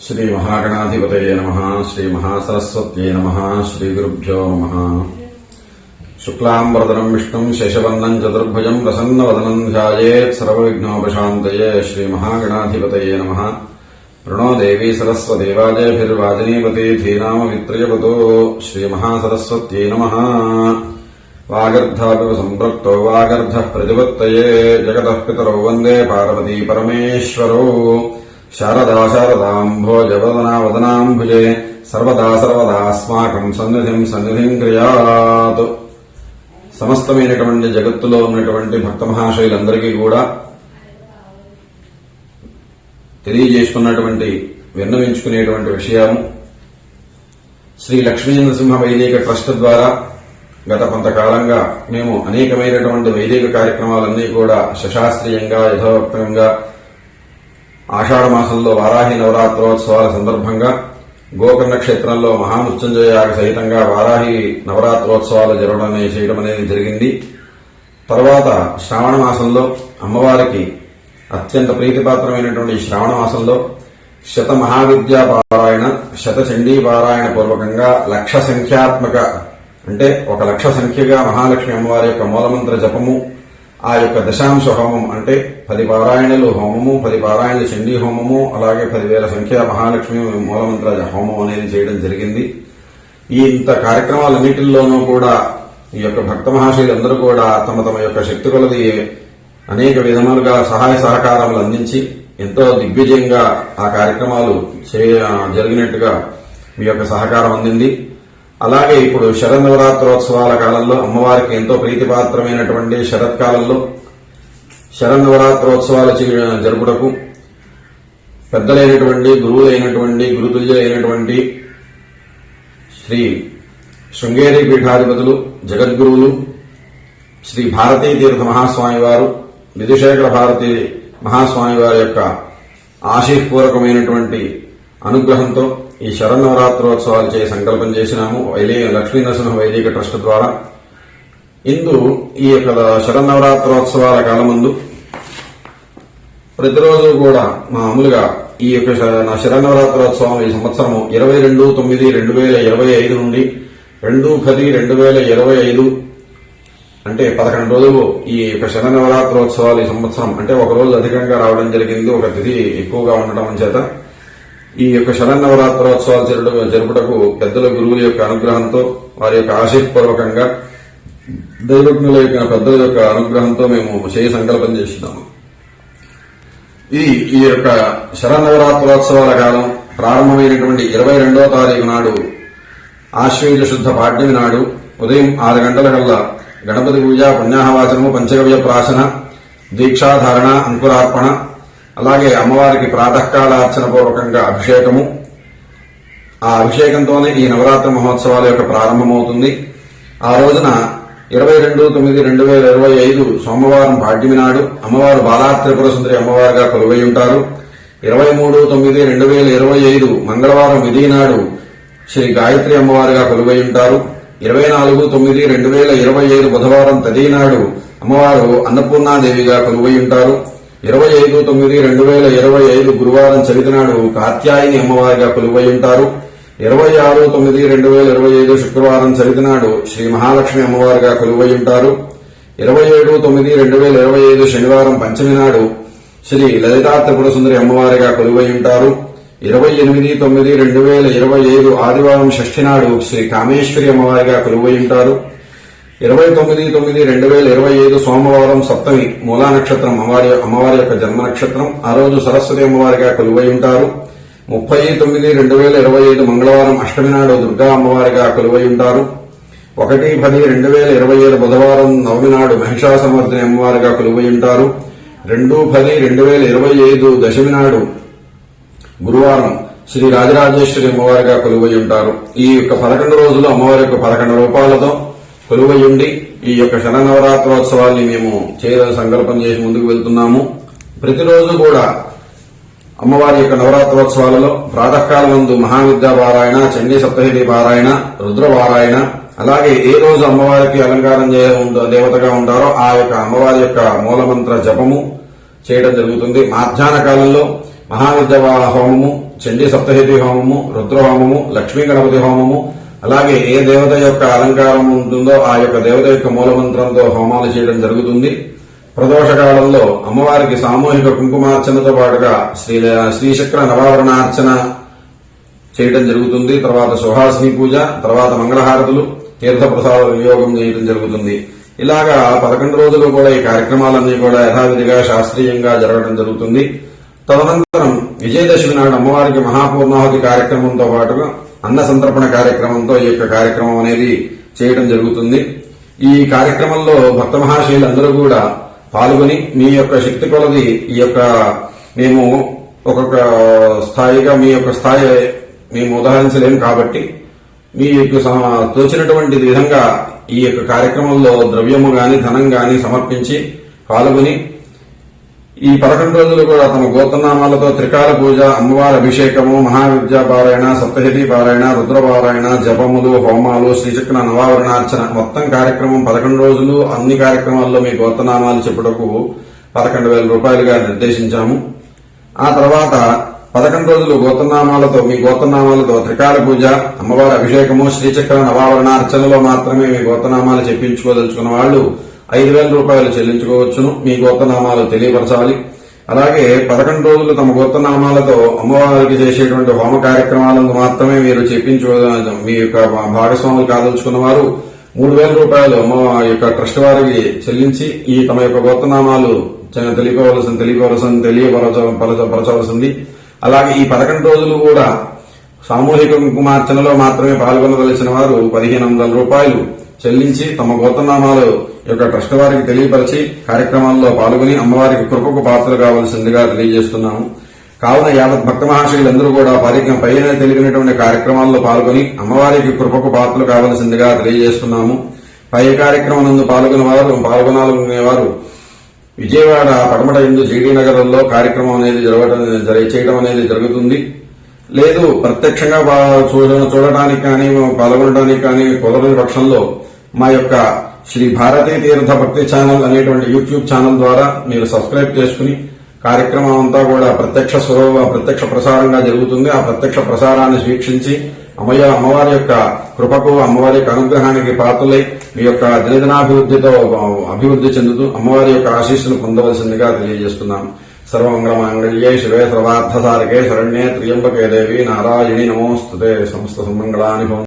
श्री महागणाधिपतये नमः। श्री महासरस्वत्यै नमः। श्री गुरुभ्यो नमः। शुक्लांबरधरं विष्णुं शशिवर्णं चतुर्भुजं प्रसन्नवदनं ध्यायेत् सर्वविघ्नोपशान्तये। श्री महागणाधिपतये नमः। प्रणो देवी सरस्वतीवाजेभिर्वाजिनीवती धीनामवित्रयवतो। श्री महासरस्वत्यै नमः। वागर्धाविव सम्पृक्तो वागर्धः प्रतिपत्तये जगतः पितरौ वन्दे पार्वती परमेश्वरौ। शारदा शारदाम्भोजवदना वदनाम्भुजे सर्वदा सर्वदास्माकं సన్నిధిం క్రియాత్। సమస్తమైనటువంటి జగత్తులో ఉన్నటువంటి భక్త మహాశయులందరికీ కూడా తెలియజేసుకున్నటువంటి విన్నవించుకునేటువంటి విషయం, శ్రీ లక్ష్మీ నరసింహ వైదిక ట్రస్ట్ ద్వారా గత కొంతకాలంగా మేము అనేకమైనటువంటి వైదిక కార్యక్రమాలన్నీ కూడా శశాస్త్రీయంగా యథోక్తంగా ఆషాఢ మాసంలో వారాహి నవరాత్రోత్సవాల సందర్భంగా గోకర్ణ క్షేత్రంలో మహామృత్యుంజయాగ సహితంగా వారాహి నవరాత్రోత్సవాలు చేయడం అనేది జరిగింది. తర్వాత శ్రావణ మాసంలో అమ్మవారికి అత్యంత ప్రీతిపాత్రమైనటువంటి శ్రావణ మాసంలో శత మహావిద్యా పారాయణ, శత చండీ పారాయణ పూర్వకంగా లక్ష సంఖ్యాత్మక అంటే 1,00,000 సంఖ్యగా మహాలక్ష్మి అమ్మవారి యొక్క మూలమంత్ర జపము, ఆ యొక్క దశాంశ హోమం అంటే 10 పారాయణలు హోమము, 10 పారాయణలు చండీ హోమము, అలాగే 10,000 సంఖ్య మహాలక్ష్మి మూలమంత్ర హోమం అనేది చేయడం జరిగింది. ఈ ఇంత కార్యక్రమాలన్నిటిల్లోనూ కూడా ఈ యొక్క భక్త మహాశయులందరూ కూడా తమ తమ యొక్క శక్తి కొలది అనేక విధములుగా సహాయ సహకారములు అందించి ఎంతో దిగ్విజయంగా ఆ కార్యక్రమాలు జరిగినట్టుగా మీ యొక్క సహకారం అందింది. అలాగే ఇప్పుడు శరన్నవరాత్రోత్సవాల కాలంలో అమ్మవారికి ఎంతో ప్రీతిపాత్రమైనటువంటి శరత్కాలంలో శరన్నవరాత్రోత్సవాలు జరుపుటకు పెద్దలైనటువంటి గురువులైనటువంటి గురుతుల్యులైనటువంటి శ్రీ శృంగేరి పీఠాధిపతులు జగద్గురువులు శ్రీ భారతీ తీర్థ మహాస్వామి వారు, విధుశేఖర భారతీ మహాస్వామి వారి యొక్క ఆశీర్పూర్వకమైనటువంటి అనుగ్రహంతో ఈ శరన్నవరాత్రోత్సవాలు సంకల్పం చేసినాము లక్ష్మీ నరసింహ వైదిక ట్రస్ట్ ద్వారా. ఇందు ఈ యొక్క శరన్నవరాత్రోత్సవాల కాలమందు ప్రతిరోజు కూడా మామూలుగా ఈ యొక్క శరన్నవరాత్రోత్సవం ఈ సంవత్సరము 22/9/2025 నుండి 2/10/2025 అంటే 11 రోజులు ఈ యొక్క శరన్నవరాత్రోత్సవాలు ఈ సంవత్సరం అంటే ఒక రోజు అధికంగా రావడం జరిగింది, ఒక తిథి ఎక్కువగా ఉండటం చేత ఈ యొక్క శరన్నవరాత్రోత్సవాలు జరుపుటకు పెద్దల గురువుల యొక్క అనుగ్రహంతో, వారి యొక్క ఆశీర్పూర్వకంగా దైవజ్ఞుల యొక్క పెద్దల యొక్క అనుగ్రహంతో మేము సంకల్పం చేసినాము. ఈ యొక్క శరన్నవరాత్రోత్సవాల కాలం ప్రారంభమైనటువంటి 22వ తారీఖు నాడు ఆశ్వయుజ శుద్ధ పాడ్యమి నాడు ఉదయం 6 గంటల కల్లా గణపతి పూజ, పుణ్యాహవాచనము, పంచగవ్య ప్రాశన, దీక్షాధారణ, అంకురార్పణ, అలాగే అమ్మవారికి ప్రాతకాలార్చన పూర్వకంగా అభిషేకము. ఆ అభిషేకంతోనే ఈ నవరాత్రి మహోత్సవాల యొక్క ప్రారంభమవుతుంది. ఆ రోజున 22/9/2025 సోమవారం పాడ్యమి నాడు అమ్మవారు బాలాత్రిపుర సుందరి అమ్మవారిగా కొలువై ఉంటారు. 23/9/2025 మంగళవారం విధి నాడు శ్రీ గాయత్రి అమ్మవారిగా కొలువై ఉంటారు. 24/9/2025 బుధవారం తది నాడు అమ్మవారు అన్నపూర్ణాదేవిగా కొలువై ఉంటారు. 25/9/2025 గురువారం చవితి నాడు కాత్యాయని అమ్మవారిగా కొలువై ఉంటారు. 26/9/2025 శుక్రవారం చవితి నాడు శ్రీ మహాలక్ష్మి అమ్మవారిగా కొలువై ఉంటారు. 27/9/2025 శనివారం పంచమి నాడు శ్రీ లలితా త్రిపుర సుందరి అమ్మవారిగా కొలువై ఉంటారు. 28/9/2025 ఆదివారం షష్ఠి నాడు శ్రీ కామేశ్వరి అమ్మవారిగా కొలువై ఉంటారు. 29/9/2025 సోమవారం సప్తమి మూలా నక్షత్రం అమ్మవారి యొక్క జన్మ నక్షత్రం. ఆ రోజు సరస్వతి అమ్మవారిగా కొలువై ఉంటారు. 30/9/2025 మంగళవారం అష్టమి నాడు దుర్గా అమ్మవారిగా కొలువై ఉంటారు. 1/10/2025 బుధవారం నవమి నాడు మహిషాసమర్దిని అమ్మవారిగా కొలువై ఉంటారు. 2/10/2025 దశమి నాడు గురువారం శ్రీ రాజరాజేశ్వరి అమ్మవారిగా కొలువై ఉంటారు. ఈ యొక్క 11 రోజులు అమ్మవారి యొక్క 11 రూపాలతో కొలువై ఉండి ఈ యొక్క శరన్నవరాత్రోత్సవాన్ని మేము సంకల్పం చేసి ముందుకు వెళ్తున్నాము. ప్రతిరోజు కూడా అమ్మవారి యొక్క నవరాత్రోత్సవాలలో ప్రాతకాలమందు మహావిద్యా పారాయణ, చండీ సప్తహితి పారాయణ, రుద్ర పారాయణ, అలాగే ఏ రోజు అమ్మవారికి అలంకారం దేవతగా ఉంటారో ఆ యొక్క అమ్మవారి యొక్క మూలమంత్ర జపము చేయడం జరుగుతుంది. మధ్యాహ్న కాలంలో మహావిద్యా హోమము, చండీ సప్తశతి హోమము, రుద్ర హోమము, లక్ష్మీ గణపతి హోమము, అలాగే ఏ దేవత యొక్క అలంకారం ఉంటుందో ఆ యొక్క దేవత యొక్క మూలమంత్రంతో హోమాలు చేయడం జరుగుతుంది. ప్రదోష కాలంలో అమ్మవారికి సామూహిక కుంకుమార్చనతో పాటుగా శ్రీచక్ర నవావరణార్చన చేయడం జరుగుతుంది. తర్వాత సుహాసిని పూజ, తర్వాత మంగళహారతులు, తీర్థప్రసాద వినియోగం చేయడం జరుగుతుంది. ఇలాగా 11 రోజులు కూడా ఈ కార్యక్రమాలన్నీ కూడా యథావిధిగా శాస్త్రీయంగా జరగడం జరుగుతుంది. తదనంతరం విజయదశమి నాడు అమ్మవారికి మహాపూర్ణాహుతి కార్యక్రమంతో పాటుగా అన్న సంతర్పణ కార్యక్రమంతో ఈ యొక్క కార్యక్రమం అనేది చేయడం జరుగుతుంది. ఈ కార్యక్రమంలో భక్త మహాశయులందరూ కూడా పాల్గొని మీ యొక్క శక్తి కొలది ఈ యొక్క మేము ఒక్కొక్క స్థాయిగా మీ యొక్క స్థాయి మేము ఉదాహరించలేము కాబట్టి మీకు తోచినటువంటి విధంగా ఈ యొక్క కార్యక్రమంలో ద్రవ్యము గాని ధనం గాని సమర్పించి పాల్గొని ఈ 11 రోజులు కూడా తమ గోత్రనామాలతో త్రికాల పూజ, అమ్మవారి అభిషేకము, మహావిద్యా పారాయణ, సప్తశతి పారాయణ, రుద్రపారాయణ, జపములు, హోమాలు, శ్రీచక్ర నవావరణార్చన మొత్తం కార్యక్రమం 11 రోజులు అన్ని కార్యక్రమాల్లో మీ గోత్రనామాలు చెప్పుటకు 11,000 రూపాయలుగా నిర్దేశించాము. ఆ తర్వాత 11 రోజులు మీ గోత్రనామాలతో త్రికాల పూజ, అమ్మవారి అభిషేకము, శ్రీచక్ర నవావరణార్చనలో మాత్రమే మీ గోత్రనామాలు చెప్పించుకోదలుచుకున్న వాళ్ళు 5,000 రూపాయలు చెల్లించుకోవచ్చును. మీ గోత్రనామాలు తెలియపరచాలి. అలాగే 11 రోజులు తమ గోత్రనామాలతో అమ్మవారికి చేసేటువంటి హోమ కార్యక్రమాలను మాత్రమే మీరు మీ యొక్క భాగస్వాములు కాదలుచుకున్న వారు 3,000 రూపాయలు అమ్మ యొక్క ట్రస్ట్ వారికి చెల్లించి ఈ తమ యొక్క గోత్రనామాలు తెలియపరచవలసింది. అలాగే ఈ 11 రోజులు కూడా సామూహిక కుంకుమార్చనలో మాత్రమే పాల్గొనవలసిన వారు 1,500 రూపాయలు చెల్లించి తమ గోత్రనామాలు యొక్క ట్రస్ట్ వారికి తెలియపరిచి కార్యక్రమాల్లో పాల్గొని అమ్మవారికి కృపకు పాత్రలు కావాల్సిందిగా తెలియజేస్తున్నాము. కావున యావత్ భక్త మహాశయులందరూ కూడా పైన తెలిగినటువంటి కార్యక్రమాల్లో పాల్గొని అమ్మవారికి కృపకు పాత్రలు కావాల్సిందిగా తెలియజేస్తున్నాము. పై కార్యక్రమం నందు పాల్గొనాలనుకునేవారు విజయవాడ పడమట ఎందు జీడీ నగరంలో కార్యక్రమం అనేది చేయడం అనేది జరుగుతుంది. లేదు ప్రత్యక్షంగా చూడటానికి కానీ పాల్గొనడానికి కానీ కుదరని పక్షంలో మా యొక్క శ్రీ భారతీ తీర్థ భక్తి ఛానల్ అనేటువంటి యూట్యూబ్ ఛానల్ ద్వారా మీరు సబ్స్క్రైబ్ చేసుకుని కార్యక్రమం అంతా కూడా ప్రత్యక్ష ప్రసారంగా జరుగుతుంది. ఆ ప్రత్యక్ష ప్రసారాన్ని వీక్షించి అమ్మవారి యొక్క కృపకు, అమ్మవారి యొక్క అనుగ్రహానికి పాత్రలై మీ యొక్క దినదినాభివృద్ధితో అభివృద్ధి చెందుతూ అమ్మవారి యొక్క ఆశీస్సులు పొందవలసిందిగా తెలియజేస్తున్నాం. సర్వమంగళమాంగళ్యే శివే సర్వార్థసారకే శరణ్యే త్ర్యంబకే దేవి నారాయణి నమోస్తుతే. సమస్త సుమంగళాని